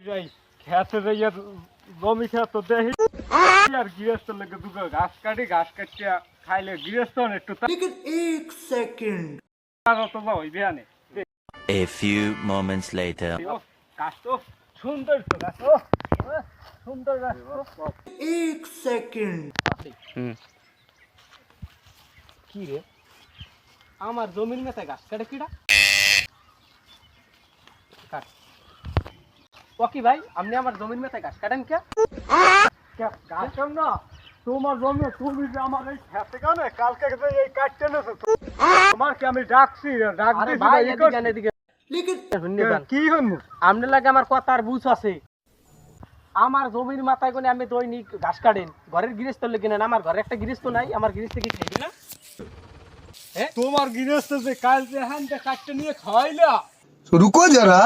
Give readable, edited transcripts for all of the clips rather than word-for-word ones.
যাই খেতে যাই আর জমি খেত তো দেখি আর গৃহস্থ লাগে দুটো ঘাস কাটিয়া খাইলে গৃহস্থ একটু लेकिन एक सेकंड তো যাই বিয়ানে A few moments later. গাছ তো সুন্দর তো গাছ সুন্দর গাছ एक सेकंड কি রে আমার জমির মেথায় গাছ কাটে কিডা কাট ওকি ভাই আপনি আমার জমির মেথায় গাছ কাটেন কে গাছ কাম না তোমার জমি তুমি যে আমার এই খেতে কেন কালকে যে এই কাটতে নেছো তোমার কি আমি ডাকছি ডাক দিছি ভাই এদিকে लेकिन কি হইমু আমনে লাগে আমার কথা আর বুঝ আছে আমার জমির মাথায় কোনে আমি দৈনিক ঘাস কাটেন ঘরের গৃহস্থ লেগে নেন আমার ঘরে একটা গৃহস্থ নাই আমার গৃহস্থ কি খাইবে না তোমার গৃহস্থ যে কাল যে হানটা কাটতে নিয়ে খাওয়াইলা रुको जरा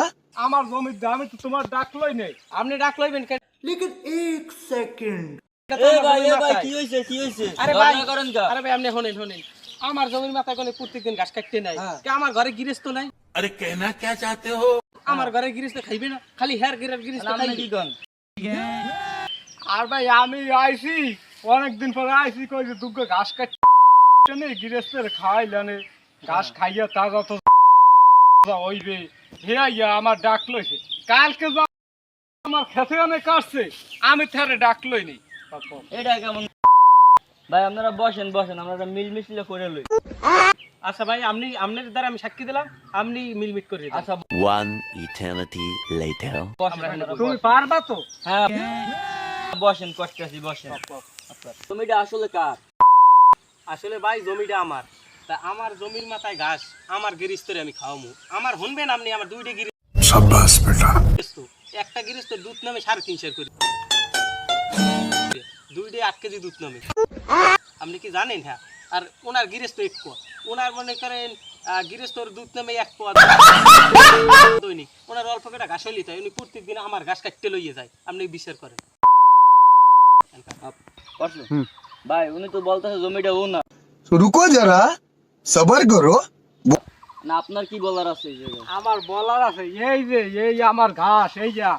আমার জমির দামে তো তোমার ডাকলই নেই আপনি ডাকলইবেন কেন लेकिन एक सेकंड কি হইছে আরে ভাই আরে ভাই আপনি শুনেন আমার জমির মাথায় কোনে প্রত্যেকদিন ঘাস কাটতে নাই কে আমার ঘরে গৃহস্থ নাই अरे कहना क्या चाहते हो আমার ঘরে গৃহস্থ খাইবে না খালি হেয়ার গিরার গৃহস্থ খাইবে কি গান আর ভাই আমি আইছি অনেকদিন পরে আইছি কই যে দুগ্গ ঘাস কাটতে নেই গৃহস্থের খাইলানে ঘাস খাইয়া তাজা তো হইবে হেয়া আমার ডাক লইছে কালকে যা আমার খেতে অনেক কাটছে আমি তারে ডাক লই নি এটা কেমন ভাই আপনারা বসেন আমরা মিল মিশলে করে লই আচ্ছা ভাই আপনি আপনার দ্বারা আমি সাক্ষী দিলাম আপনি মিলমিট করে দিন আচ্ছা One eternity later. তুমি পারবা তো হ্যাঁ বসেন করতেছি বসেন জমিটা আসলে কার আসলে ভাই জমিটা আমার তা আমার জমির মাথায় ঘাস আমার গৃহস্থরে আমি খাওয়ামু আমার শুনবেন আপনি আমার দুইটা शाबाश बेटा গৃহস্থ একটা গৃহস্থ দুধ নামে 350 করে দুইটা 8 কেজি দুধ নামে আপনি কি জানেন হ্যাঁ আর ওনার গৃহস্থ এক পদ ওনার মনে করেন গৃহস্থর দুধ নামে এক পদ দৈনিক ওনার অল্প কটা ঘাস হইলি তাই উনি প্রত্যেকদিন আমার ঘাস কাটতে লইয়ে যায় আপনি বিচার করেন করছো ভাই উনি তো বলতেছে জমিটা ও না रुको जरा सबर करो না আপনার কি বলার আছে এই জায়গায় আমার বলার আছে এই যে এই আমার ঘাস এই যা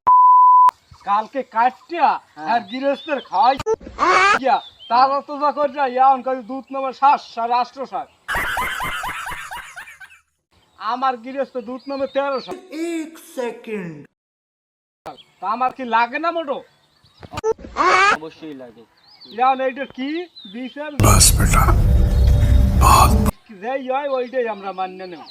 কালকে কাটিয়া আর গৃহস্থের খাই গিয়া তারা তো যা করে যায় ইয়ান করে দুধ নামে রাষ্ট্র সার আমার গৃহস্থ দুধ নামে 1300 एक सेकंड তা আমার কি লাগে না মোটো অবশ্যই লাগে ইয়ান এইটা কি বিচার बस बेटा যেই হয় ওইটাই আমরা মান্য নেব